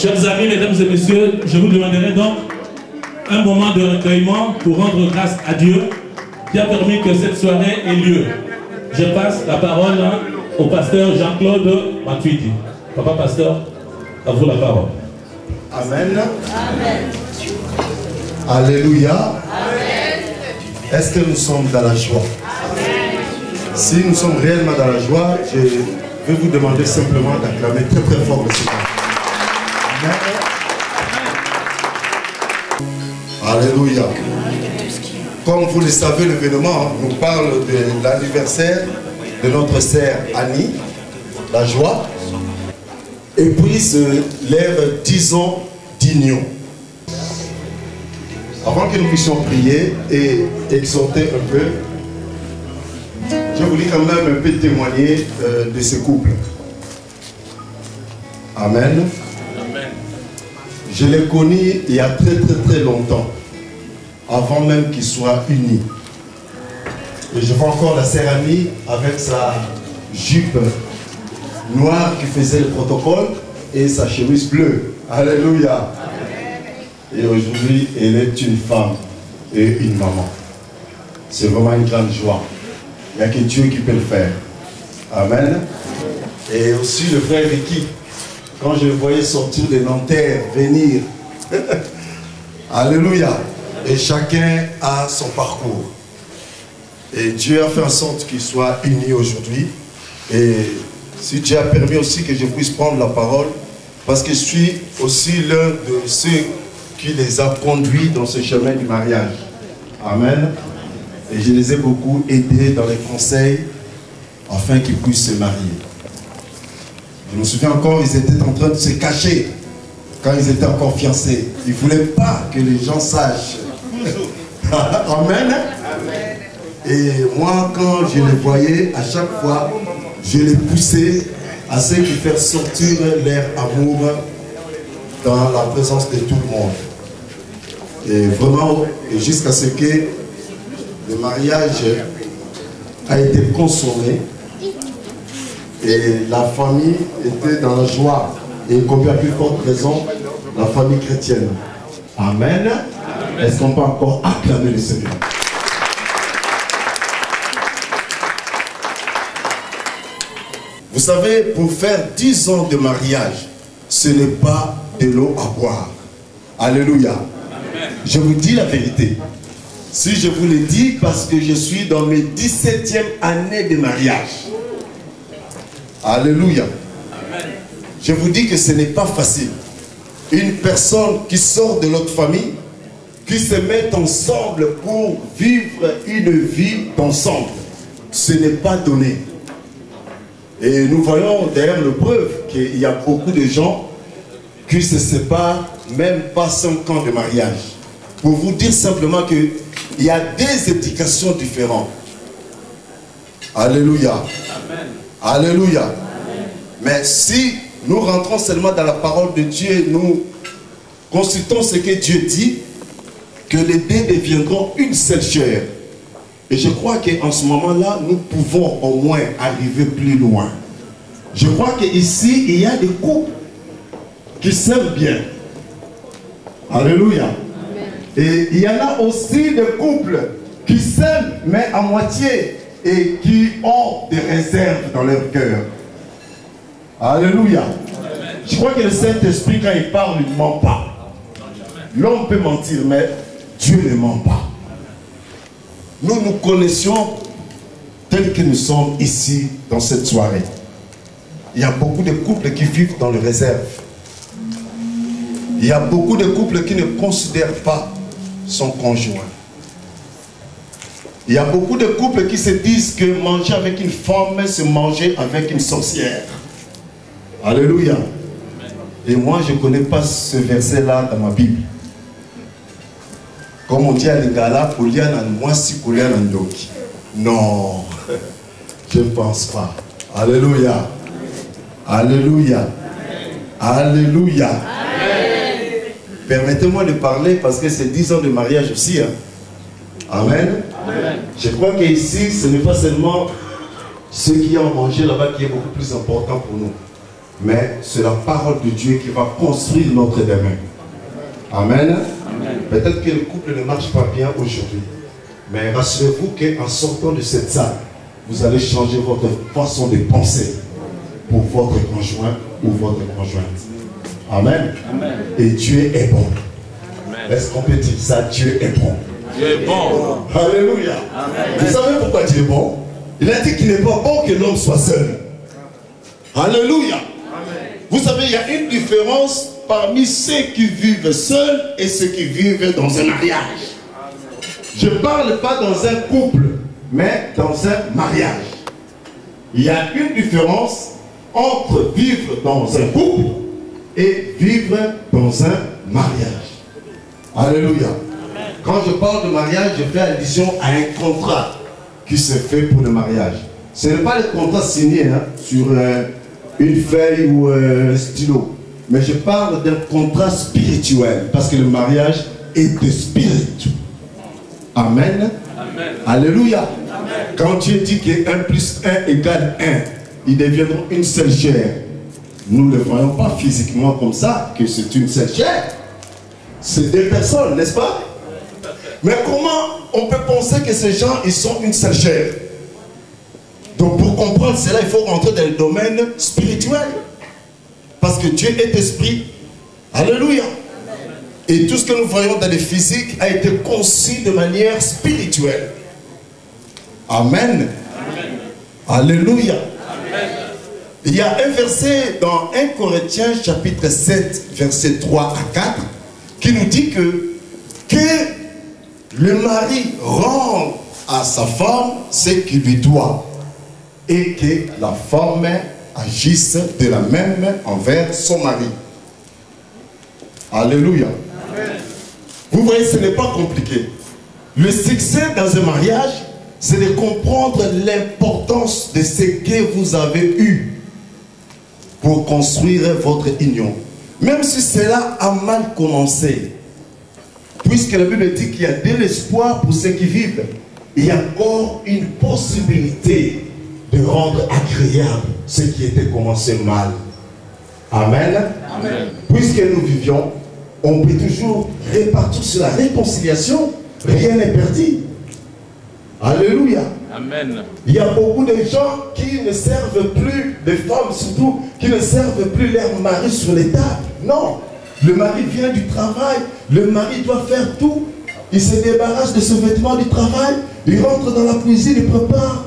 Chers amis, mesdames et messieurs, je vous demanderai donc un moment de recueillement pour rendre grâce à Dieu qui a permis que cette soirée ait lieu. Je passe la parole au pasteur Jean-Claude Matuidi. Papa pasteur, à vous la parole. Amen. Amen. Alléluia. Amen. Est-ce que nous sommes dans la joie? Amen. Si nous sommes réellement dans la joie, je vais vous demander simplement d'acclamer très très fort le Seigneur. Amen. Alléluia. Comme vous le savez, l'événement nous parle de l'anniversaire de notre sœur Annie, la joie. Et puis se lève 10 ans d'union. Avant que nous puissions prier et exhorter un peu, je voulais quand même un peu témoigner de ce couple. Amen. Amen. Je l'ai connu il y a très longtemps, avant même qu'ils soient unis. Et je vois encore la sœur Annie avec sa jupe noire qui faisait le protocole et sa chemise bleue. Alléluia. Et aujourd'hui, elle est une femme et une maman. C'est vraiment une grande joie. Il n'y a que Dieu qui peut le faire. Amen. Et aussi le frère Ricky, quand je le voyais sortir de Nanterre, venir. Alléluia. Et chacun a son parcours. Et Dieu a fait en sorte qu'ils soient unis aujourd'hui. Et si Dieu a permis aussi que je puisse prendre la parole, parce que je suis aussi l'un de ceux qui les a conduits dans ce chemin du mariage. Amen. Et je les ai beaucoup aidés dans les conseils afin qu'ils puissent se marier. Je me souviens encore, ils étaient en train de se cacher quand ils étaient encore fiancés. Ils ne voulaient pas que les gens sachent. Amen. Et moi, quand je les voyais, à chaque fois, je les poussais à ce qu'ils fassent sortir leur amour dans la présence de tout le monde. Et vraiment, jusqu'à ce que le mariage a été consommé et la famille était dans la joie. Et combien plus forte raison, la famille chrétienne. Amen. Est-ce qu'on peut encore acclamer le Seigneur? Vous savez, pour faire 10 ans de mariage, ce n'est pas de l'eau à boire. Alléluia. Amen. Je vous dis la vérité. Si je vous le dis parce que je suis dans mes 17e année de mariage. Alléluia. Amen. Je vous dis que ce n'est pas facile. Une personne qui sort de notre famille, qui se met ensemble pour vivre une vie ensemble, ce n'est pas donné. Et nous voyons d'ailleurs le preuve qu'il y a beaucoup de gens qui se séparent même pas 5 ans de mariage. Pour vous dire simplement qu'il y a des éducations différentes. Alléluia. Amen. Alléluia. Amen. Mais si nous rentrons seulement dans la parole de Dieu, nous consultons ce que Dieu dit, que les deux deviendront une seule chair. Et je crois qu'en ce moment-là, nous pouvons au moins arriver plus loin. Je crois qu'ici, il y a des couples qui s'aiment bien. Alléluia. Amen. Et il y en a aussi des couples qui s'aiment, mais à moitié, et qui ont des réserves dans leur cœur. Alléluia. Amen. Je crois que le Saint-Esprit, quand il parle, il ne ment pas. L'homme peut mentir, mais Dieu ne ment pas. Nous nous connaissions tels que nous sommes ici dans cette soirée. Il y a beaucoup de couples qui vivent dans le réserve. Il y a beaucoup de couples qui ne considèrent pas son conjoint. Il y a beaucoup de couples qui se disent que manger avec une femme, c'est manger avec une sorcière. Alléluia. Et moi, je ne connais pas ce verset-là dans ma Bible. Comme on dit à l'Ingala, non, je ne pense pas. Alléluia. Alléluia. Alléluia. Permettez-moi de parler parce que c'est 10 ans de mariage aussi. Hein. Amen. Amen. Je crois qu'ici, ce n'est pas seulement ce qui ont mangé là-bas qui est beaucoup plus important pour nous. mais c'est la parole de Dieu qui va construire notre demain. Amen. Peut-être que le couple ne marche pas bien aujourd'hui, mais rassurez-vous qu'en sortant de cette salle, vous allez changer votre façon de penser pour votre conjoint ou votre conjointe. Amen. Et Dieu est bon. Est-ce qu'on peut dire ça? Dieu est bon. Dieu est bon. Alléluia. Vous savez pourquoi Dieu est bon? Il a dit qu'il n'est pas bon que l'homme soit seul. Alléluia. Vous savez, il y a une différence parmi ceux qui vivent seuls et ceux qui vivent dans un mariage. Je ne parle pas dans un couple, mais dans un mariage. Il y a une différence entre vivre dans un couple et vivre dans un mariage. Alléluia. Quand je parle de mariage, je fais allusion à un contrat qui se fait pour le mariage. Ce n'est pas le contrat signé sur une feuille ou un stylo. Mais je parle d'un contrat spirituel. Parce que le mariage est de spirit. Amen. Alléluia. Amen. Quand Dieu dit que 1 plus 1 égale 1, ils deviendront une seule chair. Nous ne le voyons pas physiquement comme ça, que c'est une seule chair. C'est deux personnes, n'est-ce pas? Mais comment on peut penser que ces gens, ils sont une seule chair? Donc pour comprendre cela, il faut rentrer dans le domaine spirituel. Parce que Dieu est esprit. Alléluia. Et tout ce que nous voyons dans le physique a été conçu de manière spirituelle. Amen. Alléluia. Amen. Il y a un verset dans 1 Corinthiens chapitre 7, verset 3 à 4, qui nous dit que le mari rend à sa femme ce qu'il lui doit et que la femme agisse de la même envers son mari. Alléluia. Amen. Vous voyez, ce n'est pas compliqué. Le succès dans un mariage, c'est de comprendre l'importance de ce que vous avez eu pour construire votre union. Même si cela a mal commencé, puisque la Bible dit qu'il y a de l'espoir pour ceux qui vivent, il y a encore une possibilité de rendre agréable ce qui était commencé mal. Amen. Amen. Puisque nous vivions, on peut toujours répartir sur la réconciliation, rien n'est perdu. Alléluia. Amen. Il y a beaucoup de gens qui ne servent plus, des femmes surtout, qui ne servent plus leur mari sur les tables. Non. Le mari vient du travail, le mari doit faire tout. Il se débarrasse de ses vêtements du travail, il rentre dans la cuisine, il prépare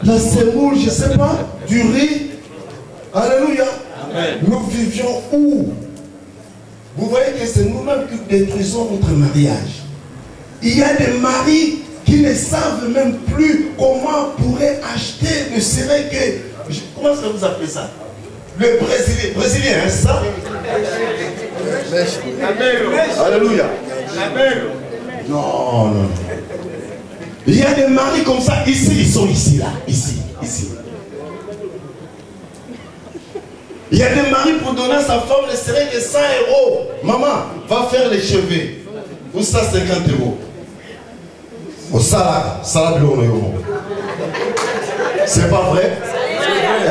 la semoule, je ne sais pas, du riz. Alléluia. Amen. Nous vivions où? Vous voyez que c'est nous-mêmes qui détruisons notre mariage. Il y a des maris qui ne savent même plus comment pourrait acheter ne serait que... Comment est-ce que vous appelez ça? Le Brésilien, hein, ça? Alléluia. Non, non. Il y a des maris comme ça, ici, ils sont ici, là, ici. Il y a des maris pour donner à sa femme ne serait que 100 €. Maman, va faire les cheveux. Ou ça, 50 €. Au salade, salade de l'eau. C'est pas vrai?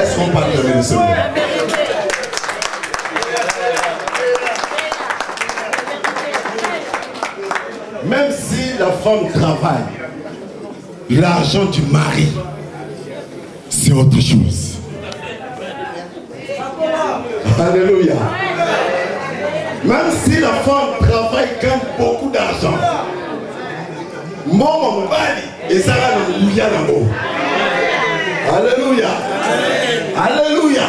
Est-ce qu'on parle de ce mot? Même si la femme travaille, l'argent du mari, c'est autre chose. Alléluia. Même si la femme travaille, gagne beaucoup d'argent. Mon mari, et ça va nous mouiller dans l'eau. Alléluia. Alléluia.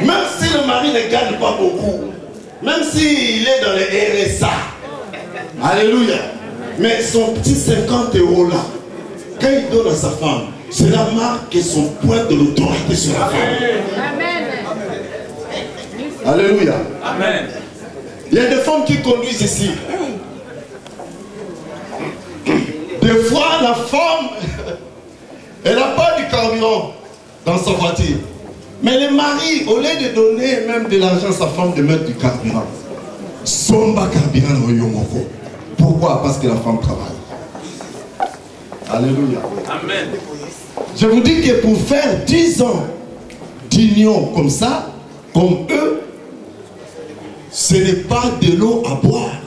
Même si le mari ne gagne pas beaucoup, même s'il est dans le RSA, alléluia, mais son petit 50 € là, quand il donne à sa femme, cela marque son point de l'autorité sur la femme. Amen. Alléluia. Amen. Il y a des femmes qui conduisent ici. Des fois, la femme, elle n'a pas du carburant dans sa voiture. Mais le mari, au lieu de donner même de l'argent à sa femme, de mettre du carburant. Somba carburant au Yomoko. Pourquoi? Parce que la femme travaille. Alléluia. Amen. Je vous dis que pour faire 10 ans d'union comme ça, comme eux, ce n'est pas de l'eau à boire.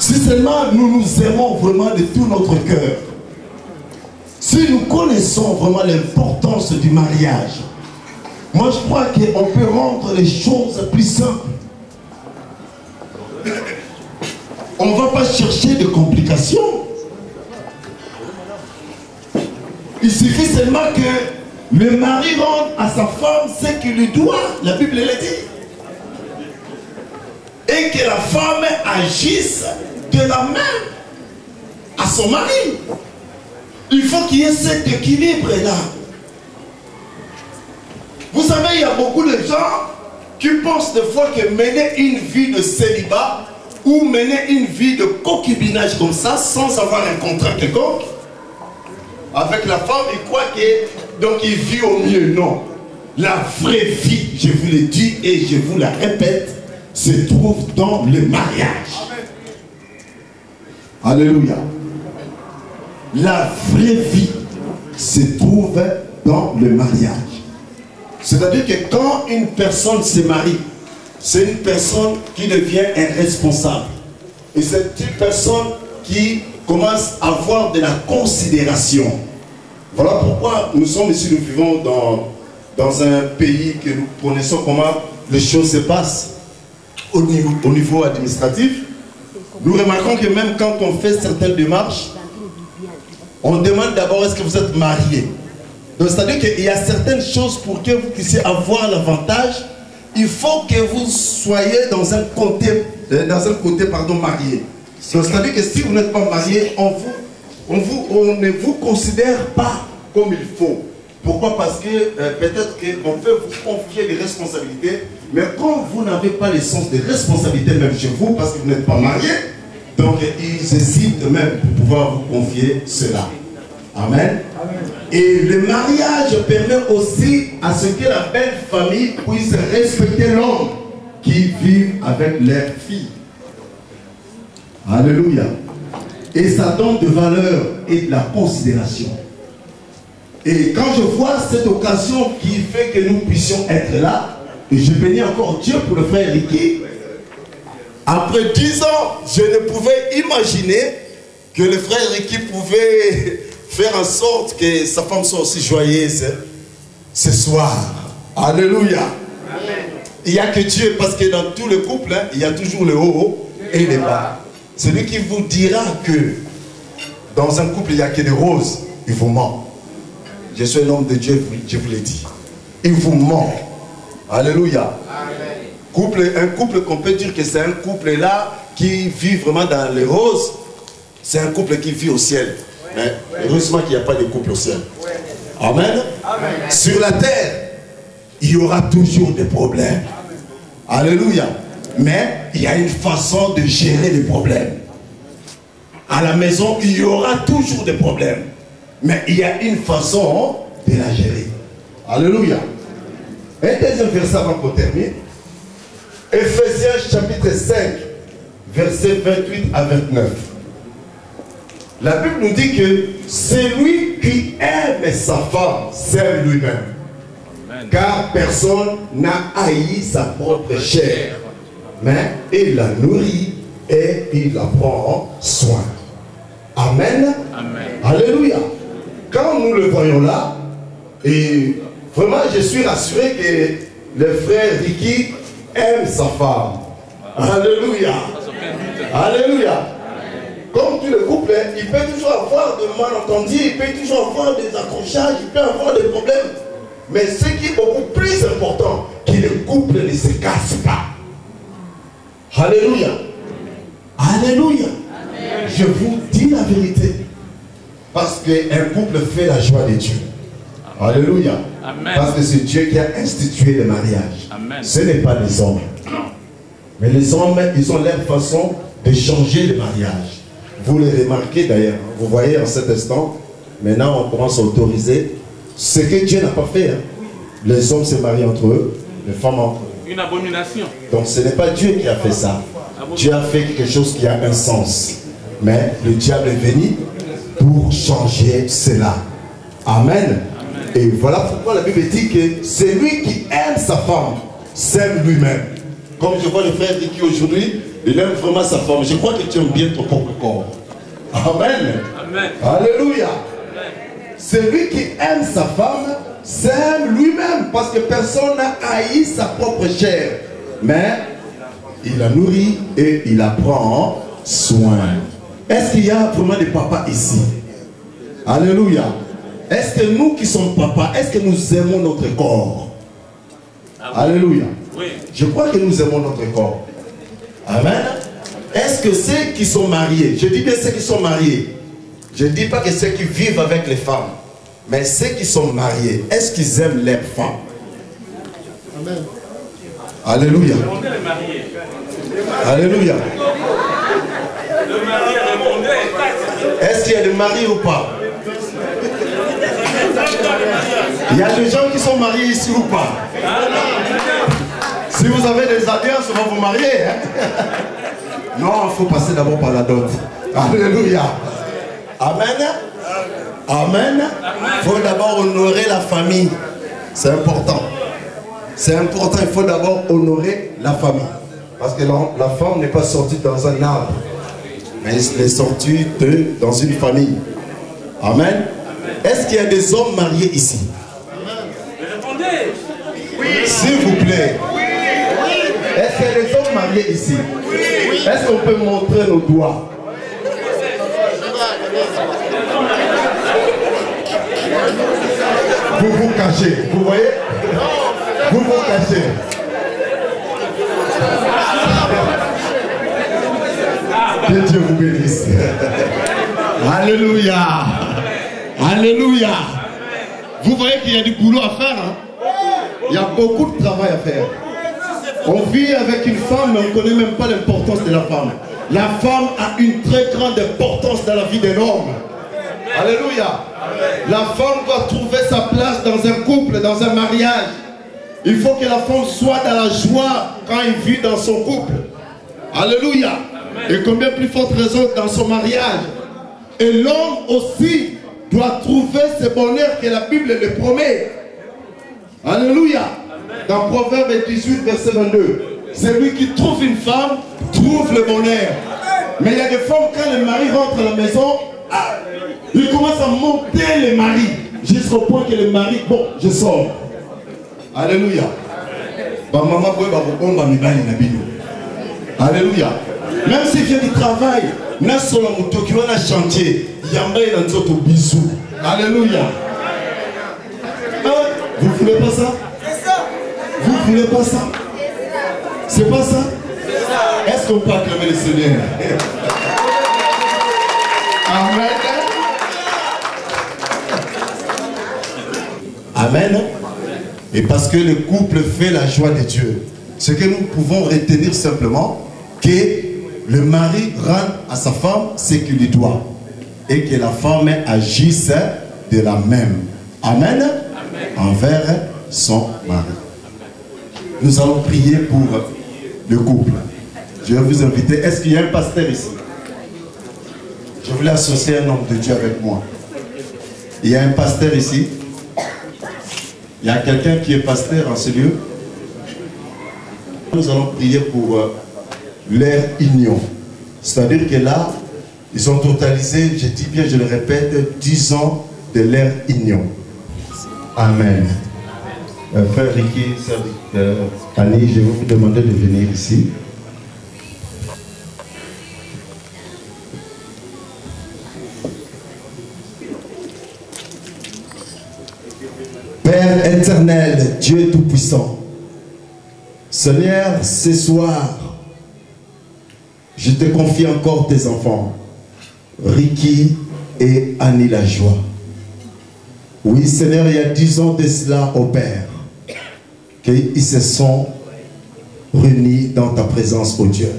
Si seulement nous nous aimons vraiment de tout notre cœur, si nous connaissons vraiment l'importance du mariage, moi je crois qu'on peut rendre les choses plus simples. On ne va pas chercher de complications. Il suffit seulement que le mari rende à sa femme ce qu'il lui doit, la Bible le dit. Et que la femme agisse de la même à son mari. Il faut qu'il y ait cet équilibre-là. Vous savez, il y a beaucoup de gens qui pensent des fois que mener une vie de célibat ou mener une vie de concubinage comme ça, sans avoir un contrat quelconque, avec la femme, il croit qu'il vit au mieux. Non. La vraie vie, je vous le dis et je vous la répète, se trouve dans le mariage. Alléluia. La vraie vie se trouve dans le mariage. C'est-à-dire que quand une personne se marie, c'est une personne qui devient un responsable. Et c'est une personne qui commence à avoir de la considération. Voilà pourquoi nous sommes ici, nous vivons dans un pays que nous connaissons comment les choses se passent au niveau administratif. Nous remarquons que même quand on fait certaines démarches, on demande d'abord est-ce que vous êtes marié. Donc c'est-à-dire qu'il y a certaines choses pour que vous puissiez avoir l'avantage, il faut que vous soyez dans un côté marié. C'est-à-dire que si vous n'êtes pas marié, on ne vous considère pas comme il faut. Pourquoi? Parce que peut-être qu'on peut vous confier des responsabilités, mais quand vous n'avez pas le sens de responsabilité même chez vous, parce que vous n'êtes pas marié, donc ils hésitent même pour pouvoir vous confier cela. Amen. Et le mariage permet aussi à ce que la belle famille puisse respecter l'homme qui vit avec leur fille. Alléluia. Et ça donne de valeur et de la considération. Et quand je vois cette occasion qui fait que nous puissions être là, et je bénis encore Dieu pour le frère Ricky, après 10 ans, je ne pouvais imaginer que le frère Ricky pouvait faire en sorte que sa femme soit aussi joyeuse ce soir. Alléluia. Amen. Il n'y a que Dieu, parce que dans tout le couple, il y a toujours le haut et le bas. Celui qui vous dira que dans un couple, il n'y a que des roses, il vous ment. Je suis un homme de Dieu, je vous l'ai dit. Il vous ment. Alléluia. Amen. Un couple qu'on peut dire que c'est un couple là qui vit vraiment dans les roses, c'est un couple qui vit au ciel. Mais heureusement qu'il n'y a pas de couple au ciel. Amen. Amen. Sur la terre, il y aura toujours des problèmes. Alléluia. Mais il y a une façon de gérer les problèmes. À la maison, il y aura toujours des problèmes. Mais il y a une façon de la gérer. Alléluia. Un deuxième verset avant qu'on termine. Ephésiens chapitre 5, versets 28 à 29. La Bible nous dit que celui qui aime sa femme s'aime lui-même. Car personne n'a haï sa propre chair, mais il la nourrit et il la prend soin. Amen. Amen. Alléluia. Quand nous le voyons là, et vraiment je suis rassuré que le frère Ricky aime sa femme. Alléluia. Alléluia. Comme tout le couple, il peut toujours avoir des malentendus, il peut toujours avoir des accrochages, il peut avoir des problèmes. Mais ce qui est beaucoup plus important, c'est que le couple ne se casse pas. Alléluia. Alléluia. Amen. Je vous dis la vérité. Parce qu'un couple fait la joie de Dieu. Alléluia. Amen. Parce que c'est Dieu qui a institué le mariage. Amen. Ce n'est pas les hommes. Mais les hommes, ils ont leur façon de changer le mariage. Vous le remarquez d'ailleurs. Vous voyez en cet instant, maintenant on commence à autoriser ce que Dieu n'a pas fait. Les hommes se marient entre eux, les femmes entre eux. Une abomination. Donc ce n'est pas Dieu qui a fait ça. Dieu a fait quelque chose qui a un sens. Mais le diable est venu pour changer cela. Amen. Amen. Et voilà pourquoi la Bible dit que celui qui aime sa femme s'aime lui-même. Comme je vois le frère Ricky aujourd'hui, il aime vraiment sa femme. Je crois que tu aimes bien ton propre corps. Amen. Amen. Alléluia. Celui qui aime sa femme s'aime lui-même, parce que personne n'a haï sa propre chair, mais il la nourrit et il la prend soin. Est-ce qu'il y a vraiment des papas ici? Alléluia. Est-ce que nous qui sommes papas, est-ce que nous aimons notre corps? Alléluia. Oui. Je crois que nous aimons notre corps. Amen. Est-ce que ceux qui sont mariés, je dis bien ceux qui sont mariés, je ne dis pas que ceux qui vivent avec les femmes, mais ceux qui sont mariés, est-ce qu'ils aiment leurs femmes? Amen. Alléluia. Alléluia. Est-ce qu'il y a des mariés ou pas? Il y a des gens qui sont mariés ici ou pas? Si vous avez des alliances, on va vous marier. Hein? Non, il faut passer d'abord par la dot. Alléluia. Amen. Amen. Il faut d'abord honorer la famille. C'est important. C'est important, il faut d'abord honorer la famille. Parce que la femme n'est pas sortie dans un arbre, mais elle est sortie dans une famille. Amen. Est-ce qu'il y a des hommes mariés ici? Répondez. Oui. S'il vous plaît. Est-ce qu'il y a des hommes mariés ici? Est-ce qu'on peut montrer nos doigts? Vous vous cachez, vous voyez? Vous vous cachez. Que Dieu vous bénisse. Alléluia. Alléluia. Vous voyez qu'il y a du boulot à faire. Hein? Il y a beaucoup de travail à faire. On vit avec une femme, mais on ne connaît même pas l'importance de la femme. La femme a une très grande importance dans la vie d'un homme. Alléluia. La femme doit trouver sa place dans un couple, dans un mariage. Il faut que la femme soit dans la joie quand elle vit dans son couple. Alléluia. Et combien plus forte raison dans son mariage. Et l'homme aussi doit trouver ce bonheur que la Bible le promet. Alléluia. Dans Proverbe 18, verset 22. Celui qui trouve une femme, trouve le bonheur. Mais il y a des femmes, quand le mari rentre à la maison, il commence à monter le mari. Jusqu'au point que le mari, bon, je sors. Alléluia. Alléluia. Même s'il vient du travail, n'a solo moto qui va na chantier, yamba il a nzoto bisou. Alléluia. Vous voulez pas ça? Vous voulez pas ça? C'est pas ça? Est-ce qu'on peut acclamer le Seigneur? Amen. Amen. Et parce que le couple fait la joie de Dieu, ce que nous pouvons retenir simplement, que le mari rend à sa femme ce qu'il lui doit et que la femme agisse de la même. Amen. Amen. Envers son mari. Nous allons prier pour le couple. Je vais vous inviter. Est-ce qu'il y a un pasteur ici? Je voulais associer un homme de Dieu avec moi. Il y a un pasteur ici. Il y a quelqu'un qui est pasteur en ce lieu. Nous allons prier pour leur union. C'est-à-dire que là, ils ont totalisé, je dis bien, je le répète, 10 ans de leur union. Amen. Frère Ricky, Annie, je vais vous demander de venir ici. Père éternel, Dieu tout-puissant, Seigneur, ce soir, je te confie encore tes enfants, Ricky et Annie Lajoie. Oui, Seigneur, il y a 10 ans de cela, au Père, qu'ils se sont réunis dans ta présence, ô Dieu.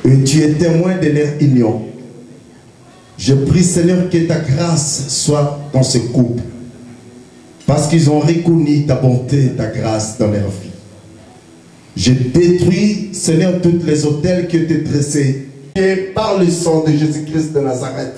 Et tu es témoin de leur union. Je prie, Seigneur, que ta grâce soit dans ce couple. Parce qu'ils ont reconnu ta bonté, ta grâce dans leur vie. Je détruis, Seigneur, tous les autels qui étaient dressés et par le sang de Jésus-Christ de Nazareth.